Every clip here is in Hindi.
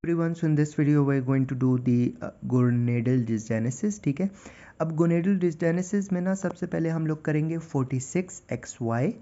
everyone, so in this video we're going to do the gonadal dysgenesis. ठीक है, अब gonadal dysgenesis में ना सबसे पहले हम लोग करेंगे 46XY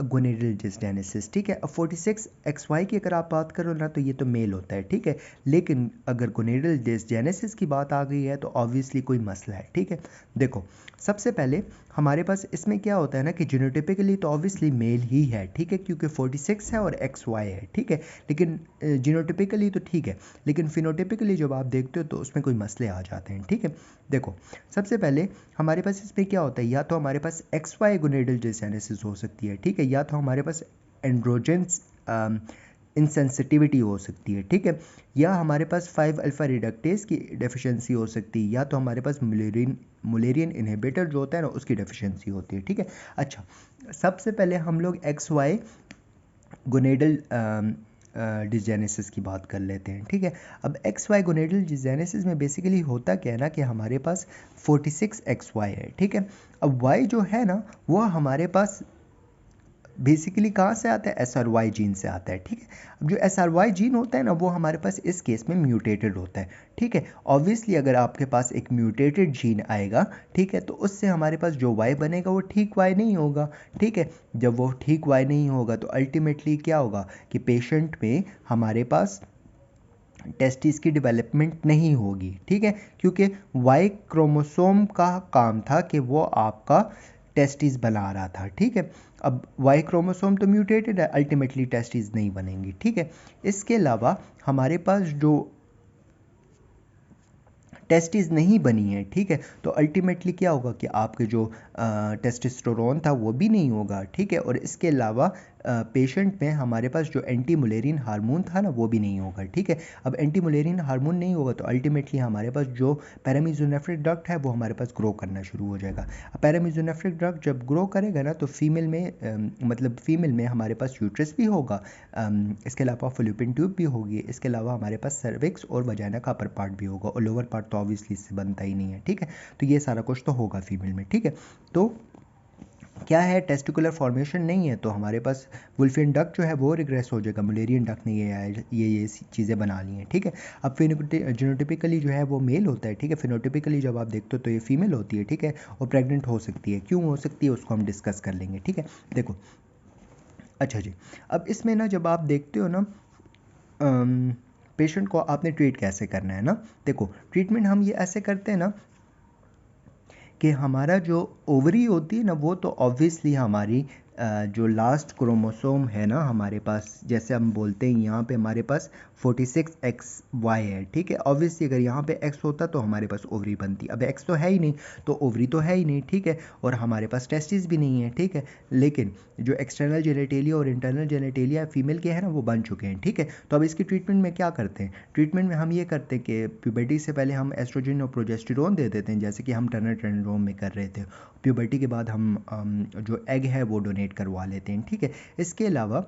गोनेडल डिसजेनेसिस। ठीक है, अब 46XY की अगर आप बात करो ना तो ये तो मेल होता है। ठीक है, लेकिन अगर गोनेडल डिसजेनेसिस की बात आ गई है तो ऑब्वियसली कोई मसला है। ठीक है, देखो सबसे पहले हमारे पास इसमें क्या होता है ना कि जीनोटिपिकली तो ऑब्वियसली मेल ही है। ठीक है, क्योंकि 46 है और XY है। ठीक है, लेकिन जीनोटिपिकली तो ठीक है, लेकिन फिनोटिपिकली जब आप देखते हो तो उसमें कोई मसले आ जाते हैं। ठीक है, देखो सबसे पहले हमारे पास इसमें क्या होता है, या तो हमारे पास XY गोनेडल डिसजेनेसिस हो सकती है। ठीक है, या तो हमारे पास एंड्रोजेंस इनसेंसिटिविटी हो सकती है। ठीक है, या हमारे पास 5 अल्फा रिडक्टेज की डेफिशिएंसी हो सकती है, या तो हमारे पास मुलेरियन इनहिबिटर जो होता है ना उसकी डेफिशिएंसी होती है। ठीक है, अच्छा सबसे पहले हम लोग XY गोनेडल डिसजेनेसिस की बात कर लेते हैं। ठीक है, अब XY गोनेडल डिसजेनेसिस में बेसिकली होता क्या है ना कि हमारे पास 46XY है। ठीक है, अब Y जो है ना वो हमारे पास बेसिकली कहाँ से आता है, SRY जीन से आता है। ठीक है, अब जो SRY जीन होता है ना वो हमारे पास इस केस में म्यूटेटेड होता है। ठीक है, ऑब्वियसली अगर आपके पास एक म्यूटेटेड जीन आएगा, ठीक है, तो उससे हमारे पास जो Y बनेगा वो ठीक Y नहीं होगा। ठीक है, जब वो ठीक Y नहीं होगा तो अल्टीमेटली क्या होगा कि पेशेंट में हमारे पास टेस्टिस की डेवलपमेंट नहीं होगी। ठीक है, क्योंकि Y क्रोमोसोम का काम था कि वो आपका टेस्टिस बना रहा था। ठीक है, अब Y क्रोमोसोम तो म्यूटेटेड है, अल्टीमेटली टेस्टिस नहीं बनेंगी। ठीक है, इसके अलावा हमारे पास जो टेस्टिस नहीं बनी है, ठीक है, तो अल्टीमेटली क्या होगा कि आपके जो टेस्टोस्टेरोन था वो भी नहीं होगा। ठीक है, और इसके अलावा पेशेंट में हमारे पास जो एंटी मुलेरियन हार्मोन था ना वो भी नहीं होगा। ठीक है, अब एंटी मुलेरियन हार्मोन नहीं होगा तो अल्टीमेटली हमारे पास जो पैरामीजोनेफ्रिक डक्ट है वो हमारे पास ग्रो करना शुरू हो जाएगा। अब पैरामीजोनेफ्रिक डक्ट जब ग्रो करेगा ना तो फीमेल में मतलब फीमेल में हमारे पास यूट्रस भी होगा, इसके अलावा फॉलोपियन ट्यूब भी होगी, इसके अलावा हमारे पास सर्विक्स और वजाइना का अपर पार्ट भी होगा, और लोअर पार्ट तो ऑब्वियसली इससे बनता ही नहीं है। ठीक है, तो ये सारा कुछ तो होगा फीमेल में। ठीक है, तो क्या है, टेस्टिकुलर फॉर्मेशन नहीं है तो हमारे पास वुल्फियन डक्ट जो है वो रिग्रेस हो जाएगा, मुलेरियन डक्ट ने ये चीज़ें बना ली हैं। ठीक है, अब जीनोटिपिकली जो है वो मेल होता है। ठीक है, फिनोटिपिकली जब आप देखते हो तो ये फीमेल होती है। ठीक है, और प्रेग्नेंट हो सकती है। क्यों हो सकती है उसको हम डिस्कस कर लेंगे। ठीक है, देखो अच्छा जी, अब इसमें ना जब आप देखते हो ना पेशेंट को आपने ट्रीट कैसे करना है ना, देखो ट्रीटमेंट हम ये ऐसे करते हैं ना कि हमारा जो ओवरी होती है ना वो तो ऑब्वियसली हमारी जो लास्ट क्रोमोसोम है ना हमारे पास, जैसे हम बोलते हैं यहाँ पे हमारे पास 46XY है। ठीक है, ऑब्वियसली अगर यहाँ पे X होता तो हमारे पास ओवरी बनती, अब X तो है ही नहीं तो ओवरी तो है ही नहीं। ठीक है, और हमारे पास टेस्टिस भी नहीं है। ठीक है, लेकिन जो एक्सटर्नल जेनेटेलिया और इंटरनल जेनेटेलिया फीमेल के हैं ना वो बन चुके हैं। ठीक है, तो अब इसकी ट्रीटमेंट में क्या करते हैं, ट्रीटमेंट में हम ये करते हैं कि प्यूबर्टी से पहले हम एस्ट्रोजन और प्रोजेस्टेरोन दे देते हैं, जैसे कि हम टर्नर सिंड्रोम में कर रहे थे। प्यूबर्टी के बाद हम जो एग है वो डोनेट करवा लेते हैं। ठीक है, इसके अलावा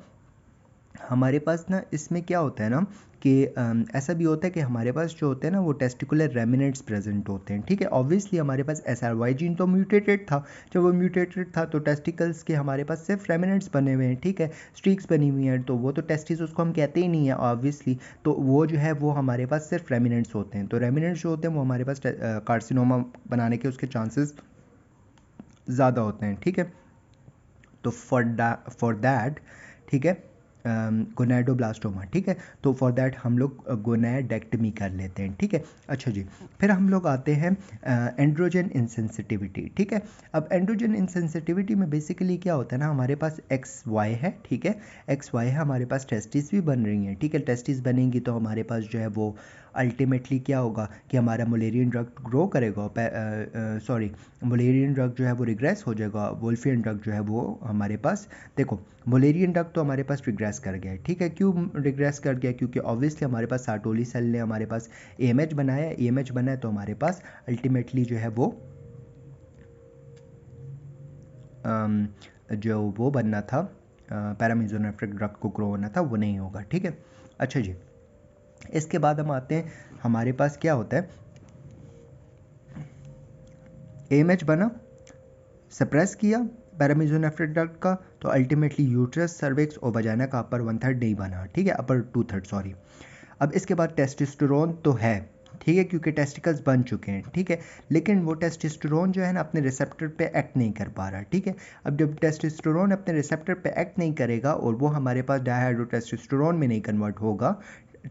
हमारे पास ना इसमें क्या होता है ना कि ऐसा भी होता है कि हमारे पास जो होते हैं ना वो टेस्टिकुलर रेमिनेंट्स प्रेजेंट होते हैं। ठीक है, ऑब्वियसली हमारे पास SRY जीन तो म्यूटेटेड था, जब वो म्यूटेटेड था तो टेस्टिकल्स के हमारे पास सिर्फ रेमिनेंट्स बने हुए हैं। ठीक है, स्ट्रीक्स बनी हुई हैं, तो वो तो टेस्टिस उसको हम कहते ही नहीं है ऑब्वियसली, तो वो जो है वो हमारे पास सिर्फ रेमिनेंट्स होते हैं। तो रेमिनेंट्स जो होते हैं वो हमारे पास कार्सिनोमा बनाने के उसके चांसेस ज़्यादा होते हैं। ठीक है, तो फॉर दैट ठीक है गोनैडोब्लास्टोमा। ठीक है, तो फॉर दैट हम लोग गोनैडेक्टमी कर लेते हैं। ठीक है, अच्छा जी, फिर हम लोग आते हैं एंड्रोजन इनसेंसिटिविटी। ठीक है, अब एंड्रोजन इनसेंसिटिविटी में बेसिकली क्या होता है ना हमारे पास XY है। ठीक है, XY है, हमारे पास टेस्टिस भी बन रही हैं। ठीक है, टेस्टिस बनेंगी तो हमारे पास जो है वो अल्टीमेटली क्या होगा कि हमारा मुलेरियन ड्रग ग्रो करेगा, सॉरी मुलेरियन ड्रग जो है वो रिग्रेस हो जाएगा, वुल्फियन ड्रग जो है वो हमारे पास, देखो मुलेरियन ड्रग तो हमारे पास रिग्रेस कर गया है। ठीक है, क्यों रिग्रेस कर गया, क्योंकि ऑब्वियसली हमारे पास सार्टोली सेल ने हमारे पास AMH बनाया है, AMH बना है तो हमारे पास अल्टीमेटली जो है वो जो वो बनना था पैरामीजोनेफ्रिक ड्रग को ग्रो होना था वो नहीं होगा। ठीक है, अच्छा जी, इसके बाद हम आते हैं हमारे पास क्या होता है, AMH बना, सप्रेस किया पैरामीजोनेफ्रिक डक्ट का, तो अल्टीमेटली यूट्रस सर्विक्स और वजाइना का अपर 1/3 नहीं बना। ठीक है, अपर 2/3 सॉरी। अब इसके बाद टेस्टोस्टेरोन तो है, ठीक है, क्योंकि टेस्टिकल्स बन चुके हैं, ठीक है, लेकिन वो टेस्टोस्टेरोन जो है ना अपने रिसेप्टर पे एक्ट नहीं कर पा रहा, ठीक है। अब जब टेस्टोस्टेरोन अपने रिसेप्टर पे एक्ट नहीं करेगा और वो हमारे पास डायहाइड्रोटेस्टोस्टेरोन में नहीं कन्वर्ट होगा,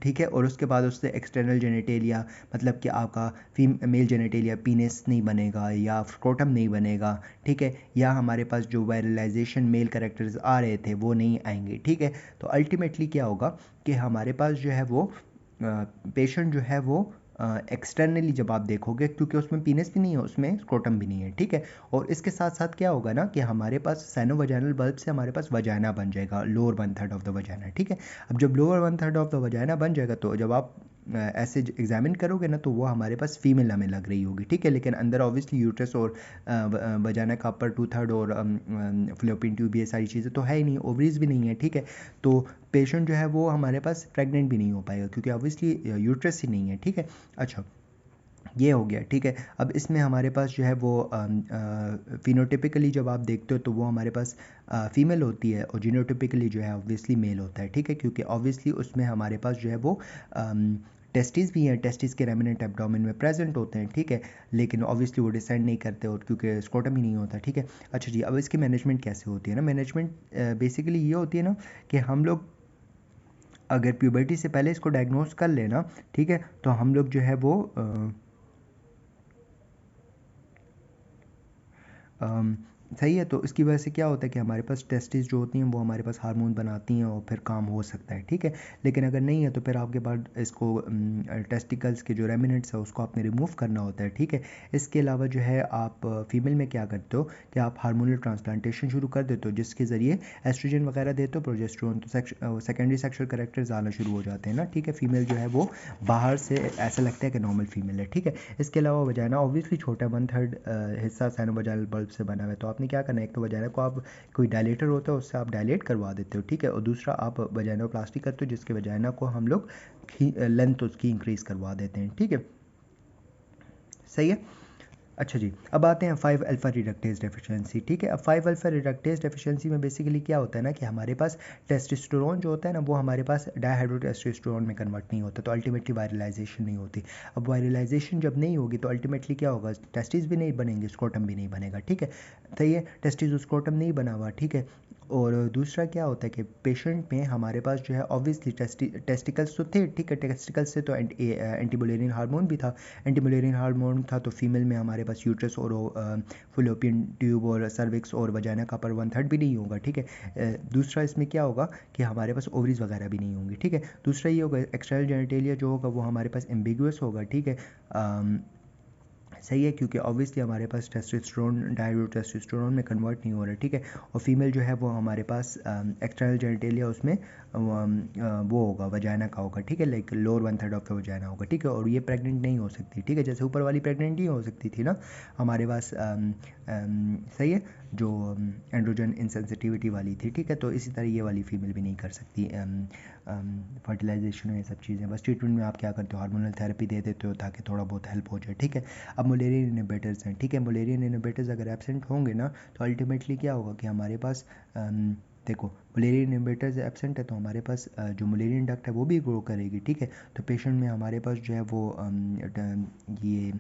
ठीक है, और उसके बाद उससे एक्सटर्नल जेनेटेलिया, मतलब कि आपका मेल जेनेटेलिया पीनेस नहीं बनेगा या स्क्रोटम नहीं बनेगा, ठीक है, या हमारे पास जो वायरलाइजेशन मेल कैरेक्टर्स आ रहे थे वो नहीं आएंगे, ठीक है। तो अल्टीमेटली क्या होगा कि हमारे पास जो है वो पेशेंट जो है वो एक्सटर्नली जब आप देखोगे, क्योंकि उसमें पीनेस भी नहीं है, उसमें स्क्रोटम भी नहीं है, ठीक है। और इसके साथ साथ क्या होगा ना कि हमारे पास साइनोवजाइनल बल्ब से हमारे पास वजाइना बन जाएगा, लोअर 1/3 ऑफ द वजाइना, ठीक है। अब जब लोअर 1/3 ऑफ द वजाइना बन जाएगा तो जब आप ऐसे एग्जामिन करोगे ना तो वो हमारे पास फीमेल हमें लग रही होगी, ठीक है, लेकिन अंदर ऑब्वियसली यूट्रस और वजाइना का अपर 2/3 और फ्लोपियन ट्यूब, ये सारी चीज़ें तो है ही नहीं, ओवरीज भी नहीं है, ठीक है। तो पेशेंट जो है वो हमारे पास प्रेग्नेंट भी नहीं हो पाएगा क्योंकि ऑब्वियसली यूट्रस ही नहीं है, ठीक है। अच्छा, ये हो गया, ठीक है। अब इसमें हमारे पास जो है वो फिनोटिपिकली जब आप देखते हो तो वो हमारे पास फीमेल होती है और जीनोटिपिकली जो है ऑब्वियसली मेल होता है, ठीक है, क्योंकि ऑब्वियसली उसमें हमारे पास जो है वो टेस्टिस भी हैं, टेस्टिस के रेमिनेंट एब्डोमेन में प्रेजेंट होते हैं, ठीक है, लेकिन ऑब्वियसली वो डिसेंड नहीं करते और क्योंकि स्क्रोटम ही नहीं होता, ठीक है। अच्छा जी, अब इसकी मैनेजमेंट कैसे होती है ना, मैनेजमेंट बेसिकली ये होती है ना कि हम लोग अगर प्यूबर्टी से पहले इसको डायग्नोज कर लेना, ठीक है, तो हम लोग जो है वो सही है। तो इसकी वजह से क्या होता है कि हमारे पास टेस्टिस जो होती हैं वो हमारे पास हार्मोन बनाती हैं और फिर काम हो सकता है, ठीक है। लेकिन अगर नहीं है तो फिर आपके पास इसको टेस्टिकल्स के जो रेमिनेंट्स है उसको आपने रिमूव करना होता है, ठीक है। इसके अलावा जो है आप फीमेल में क्या करते हो कि आप हार्मोनल ट्रांसप्लांटेशन शुरू कर देते हो, जिसके ज़रिए एस्ट्रोजन वगैरह देते हो, प्रोजेस्टेरोन, तो सेकेंडरी सेक्सुअल कैरेक्टर्स आना शुरू हो जाते हैं ना, ठीक है। फीमेल जो है वो बाहर से ऐसा लगता है कि नॉर्मल फीमेल है, ठीक है। इसके अलावा वजाइना ऑब्वियसली छोटा 1/3 हिस्सा साइनोवजाइनल बल्ब से बना हुआ है, तो आपने क्या करना है, एक तो वजाइना को आप कोई डायलेटर होता है उससे आप डायलेट करवा देते हो, ठीक है, और दूसरा आप वजाइनोप्लास्टी करते हो जिसके वजाइना को हम लोग लेंथ उसकी इंक्रीज़ करवा देते हैं, ठीक है, सही है। अच्छा जी, अब आते हैं 5 अल्फा रिडक्टेज डेफिशिएंसी, ठीक है। अब 5 अल्फा रिडक्टेज डेफिशिएंसी में बेसिकली क्या होता है ना कि हमारे पास टेस्टोस्टेरोन जो होता है ना वो हमारे पास डायहाइड्रोटेस्टोस्टेरोन में कन्वर्ट नहीं होता, तो अल्टीमेटली वायरलाइजेशन नहीं होती। अब वायरलाइजेशन जब नहीं होगी तो अल्टीमेटली क्या होगा, टेस्टिस भी नहीं बनेंगे, स्क्रोटम भी नहीं बनेगा, ठीक है, सही है। टेस्टिस और स्क्रोटम नहीं बना हुआ, ठीक है। और दूसरा क्या होता है कि पेशेंट में हमारे पास जो है ऑब्वियसली टेस्टिकल्स तो थे, ठीक है, टेस्टिकल्स से तो एंटीमुलेरियन हार्मोन भी था, एंटीमुलेरियन हार्मोन था तो फीमेल में हमारे पास यूट्रस और फलोपियन ट्यूब और सर्विक्स और वजाइना का पर 1/3 भी नहीं होगा, ठीक है। दूसरा इसमें क्या होगा कि हमारे पास ओवरीज वगैरह भी नहीं होंगी, ठीक है। दूसरा ये होगा एक्सटर्नल जेनिटेलिया जो होगा वो हमारे पास एम्बिगुअस होगा, ठीक है, सही है, क्योंकि ऑब्वियसली हमारे पास टेस्टोस्टेरोन डायहाइड्रोटेस्टोस्टेरोन में कन्वर्ट नहीं हो रहा है, ठीक है। और फीमेल जो है वो हमारे पास एक्सटर्नल जेनिटेलिया उसमें वो होगा वजाइना का होगा, ठीक है, like lower 1/3 of the vagina होगा, ठीक है, और ये प्रेग्नेंट नहीं हो सकती, ठीक है, जैसे ऊपर वाली प्रेग्नेंट नहीं हो सकती थी ना हमारे पास, सही है, जो एंड्रोजन इनसेंसिटिविटी वाली थी, ठीक है, तो इसी तरह ये वाली फीमेल भी नहीं कर सकती फर्टिलाइजेशन और ये सब चीज़ें। बस ट्रीटमेंट में आप क्या करते हो, हार्मोनल थेरेपी दे देते हो ताकि थोड़ा बहुत हेल्प हो जाए, ठीक है। अब मलेरियन इनहिबिटर्स हैं, ठीक है, मलेरियन इनहिबिटर्स अगर एब्सेंट होंगे ना तो अल्टीमेटली क्या होगा कि हमारे पास देखो मलेरियन इनहिबिटर्स एब्सेंट है तो हमारे पास जो मलेरियन डक्ट है वो भी ग्रो करेगी, ठीक है। तो पेशेंट में हमारे पास जो है वो ये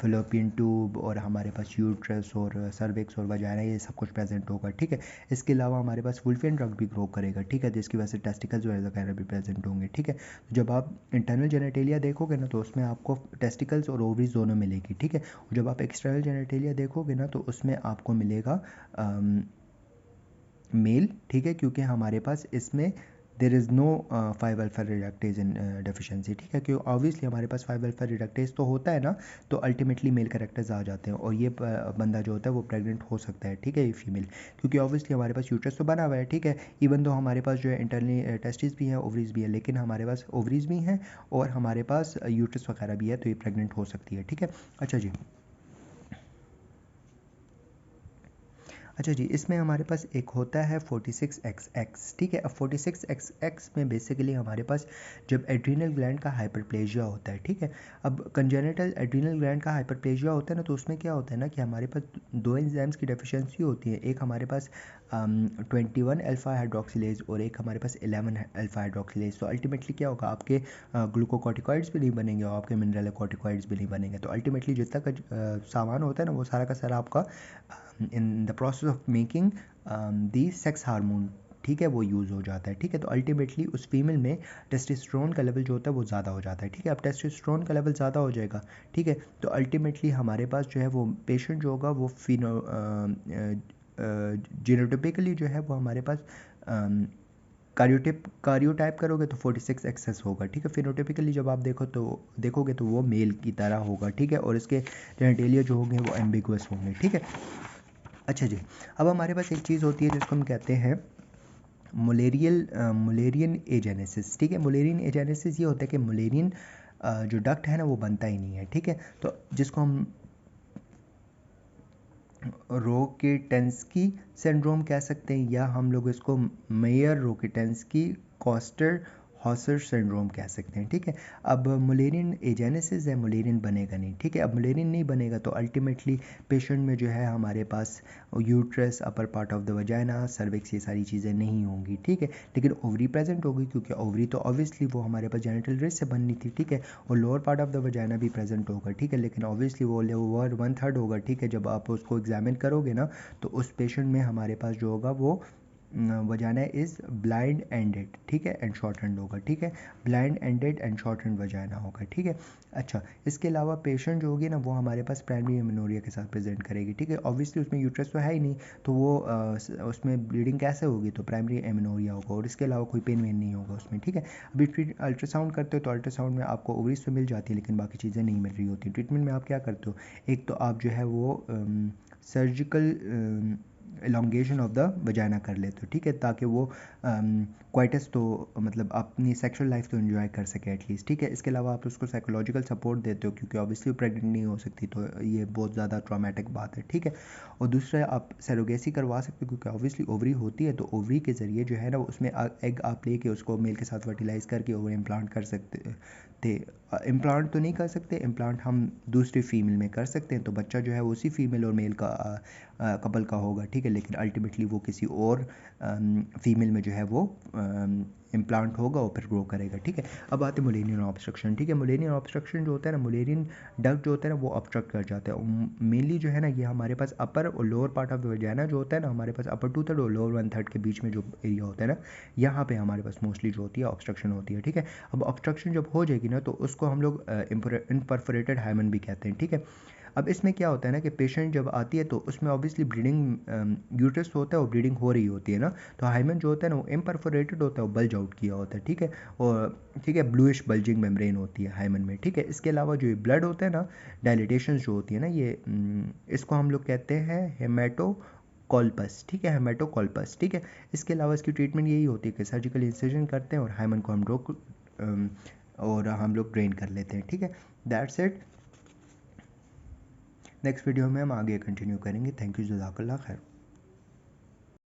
फेलोपियन ट्यूब और हमारे पास यूट्रस और सर्विक्स और वजाइना ये सब कुछ प्रेजेंट होगा, ठीक है। इसके अलावा हमारे पास वुल्फियन ड्रग भी ग्रो करेगा, ठीक है, जिसकी वजह से टेस्टिकल्स वगैरह भी प्रेजेंट होंगे, ठीक है। तो जब आप इंटरनल जेनेटेलिया देखोगे ना तो उसमें आपको टेस्टिकल्स और ओवरीज दोनों मिलेगी, ठीक है। और जब आप एक्सटर्नल जेनेटेलिया देखोगे ना तो उसमें आपको मिलेगा मेल, ठीक है, क्योंकि हमारे पास इसमें there is no 5 alpha reductase in deficiency, ठीक है, क्योंकि ऑब्वियसली हमारे पास 5 अल्फा रिडक्टेज तो होता है ना, तो अल्टीमेटली मेल कैरेक्टर्स आ जाते हैं और ये बंदा जो होता है वो प्रेग्नेंट हो सकता है, ठीक है, ये फीमेल, क्योंकि ऑब्वियसली हमारे पास यूट्रस तो बना हुआ है, ठीक है, इवन दो हमारे पास जो है इंटरनली टेस्टिस भी है, ओवरीज भी है, लेकिन हमारे पास ओवरीज भी हैं और हमारे पास यूट्रस वगैरह भी है, तो ये प्रेग्नेंट हो सकती है, ठीक है। अच्छा जी, अच्छा जी, इसमें हमारे पास एक होता है 46XX, ठीक है। अब 46XX में बेसिकली हमारे पास जब एड्रीनल ग्लैंड का हाइपरप्लेजिया होता है, ठीक है। अब कंजेनिटल एड्रीनल ग्लैंड का हाइपरप्लेजिया होता है ना, तो उसमें क्या होता है ना कि हमारे पास दो एंजाइम्स की डेफिशिएंसी होती है। एक हमारे पास 21 अल्फा हाइड्रोक्सिलेज और एक हमारे पास 11 अल्फा हाइड्रोक्सिलेज। तो अल्टीमेटली क्या होगा, आपके ग्लूकोकॉर्टिकॉइड्स भी नहीं बनेंगे और आपके मिनरल कॉर्टिकॉइड्स भी नहीं बनेंगे। तो अल्टीमेटली जितना का सामान होता है ना, वो सारा का सारा आपका in the process of making the sex hormone, ठीक है, वो यूज़ हो जाता है, ठीक है। तो अल्टीमेटली उस फीमेल में टेस्टोस्टेरोन का लेवल जो होता है वो ज़्यादा हो जाता है, ठीक है। अब टेस्टोस्टेरोन का लेवल ज़्यादा हो जाएगा, ठीक है, तो अल्टीमेटली हमारे पास जो है वो पेशेंट जो होगा वो जीनोटाइपिकली जो है वो हमारे पास कार्योटाइप करोगे तो 46 एक्सेस होगा, ठीक है। फिनोटाइपिकली जब आप देखोगे तो वो मेल की तरह होगा, ठीक है, और इसके जेनिटेलिया जो होंगे वो एम्बिगुअस होंगे, ठीक है। अच्छा जी, अब हमारे पास एक चीज़ होती है जिसको हम कहते हैं मुलेरियन एजेनेसिस, ठीक है। मुलेरियन एजेनेसिस ये होता है कि मुलेरियन जो डक्ट है ना वो बनता ही नहीं है, ठीक है। तो जिसको हम रोकेटेंस्की सिंड्रोम कह सकते हैं, या हम लोग इसको मेयर रोकेटेंस्की कॉस्टर हॉसर सिंड्रोम कह सकते हैं, ठीक है। अब मुलेरियन एजेनेसिस है, मुलेरियन बनेगा नहीं, ठीक है। अब मुलेरियन नहीं बनेगा तो अल्टीमेटली पेशेंट में जो है हमारे पास uterus, upper part of the vagina, cervix, ये सारी चीज़ें नहीं होंगी, ठीक है। लेकिन ओवरी प्रेजेंट होगी, क्योंकि ओवरी तो ऑब्वियसली वो हमारे पास जेनिटल रिस्ट से बननी थी, ठीक है। और lower part of the vagina भी प्रेजेंट होगा, ठीक है, लेकिन ऑब्वियसली वो लोअर 1/3 होगा, ठीक है। जब आप उसको एग्जामिन करोगे ना तो उस पेशेंट में हमारे पास जो होगा वो वजाना इज़ ब्लाइंड एंडेड, ठीक है, एंड शॉर्ट एंड होगा, ठीक है। Blind ended end short end vagina होगा, ठीक है। अच्छा, इसके अलावा पेशेंट जो होगी ना वो हमारे पास प्राइमरी एमेनोरिया के साथ प्रेजेंट करेगी, ठीक है। ऑब्वियसली उसमें यूट्रस तो है ही नहीं, तो वो उसमें ब्लीडिंग कैसे होगी, तो प्राइमरी एमेनोरिया होगा, और इसके अलावा कोई पेन वेन नहीं होगा उसमें, ठीक है। अभी अल्ट्रासाउंड करते हो तो अल्ट्रासाउंड में आपको ओवरीज तो मिल जाती है, लेकिन बाकी चीज़ें नहीं मिल रही होती। ट्रीटमेंट में आप क्या करते हो, एक तो आप जो है वो सर्जिकल एलोंगेशन ऑफ द वजाना कर लेते हो, ठीक है, ताकि वो क्वाइटस तो मतलब अपनी सेक्सुअल लाइफ तो एंजॉय कर सके एटलीस्ट, ठीक है। इसके अलावा आप उसको साइकोलॉजिकल सपोर्ट देते हो, क्योंकि ऑब्वियसली प्रेग्नेंट नहीं हो सकती, तो ये बहुत ज़्यादा ट्रॉमेटिक बात है, ठीक है। और दूसरा आप सरोगेसी करवा सकते हो, क्योंकि ऑब्वियसली ओवरी होती है, तो ओवरी के ज़रिए जो है ना उसमें एग आप लेके उसको मेल के साथ फर्टिलाइज़ करके ओवर इम्प्लांट कर सकते थे। इम्प्लांट तो नहीं कर सकते, इम्प्लांट हम दूसरी फीमेल में कर सकते हैं, तो बच्चा जो है उसी फीमेल और मेल का कपल का होगा, ठीक है, लेकिन अल्टीमेटली वो किसी और फीमेल में जो है वो इम्प्लांट होगा और फिर ग्रो करेगा, ठीक है। अब आते हैं मुलेरियन ऑब्स्ट्रक्शन, ठीक है। मुलेरियन ऑब्स्ट्रक्शन जो होता है ना, मुलेरियन डक्ट जो होता है ना वो ऑब्स्ट्रक्ट कर जाता है। मेनली जो है ना ये हमारे पास अपर और lower part of the vagina जो होता है ना, हमारे पास अपर 2/3 और लोअर 1/3 के बीच में जो एरिया होता है ना, यहाँ पे हमारे पास मोस्टली जो होती है ऑब्स्ट्रक्शन होती है, ठीक है। अब ऑब्स्ट्रक्शन जब हो जाएगी ना तो उसको हम लोग इम्परफोरेटेड हाइमन भी कहते हैं, ठीक है। अब इसमें क्या होता है ना कि पेशेंट जब आती है तो उसमें ऑब्वियसली ब्लीडिंग यूट्रस होता है और ब्लीडिंग हो रही होती है ना, तो हाइमन जो होता है ना वो इम्परफोरेटेड होता है, वो बल्ज आउट किया होता है, ठीक है। और ठीक है, ब्लूइश बल्जिंग मेम्ब्रेन होती है हाइमन में, ठीक है। इसके अलावा जो ये ब्लड होता है ना, डायलिटेशन जो होती है ना, ये इसको हम लोग कहते हैं हेमाटोकॉल्पस, ठीक है, हेमाटोकॉल्पस, ठीक है। इसके अलावा इसकी ट्रीटमेंट यही होती है कि सर्जिकल इंसिजन करते हैं और हाइमन को हम लोग ड्रेन कर लेते हैं, ठीक है। That's it. नेक्स्ट वीडियो में हम आगे कंटिन्यू करेंगे। थैंक यू, जज़ाकल्लाह खैर।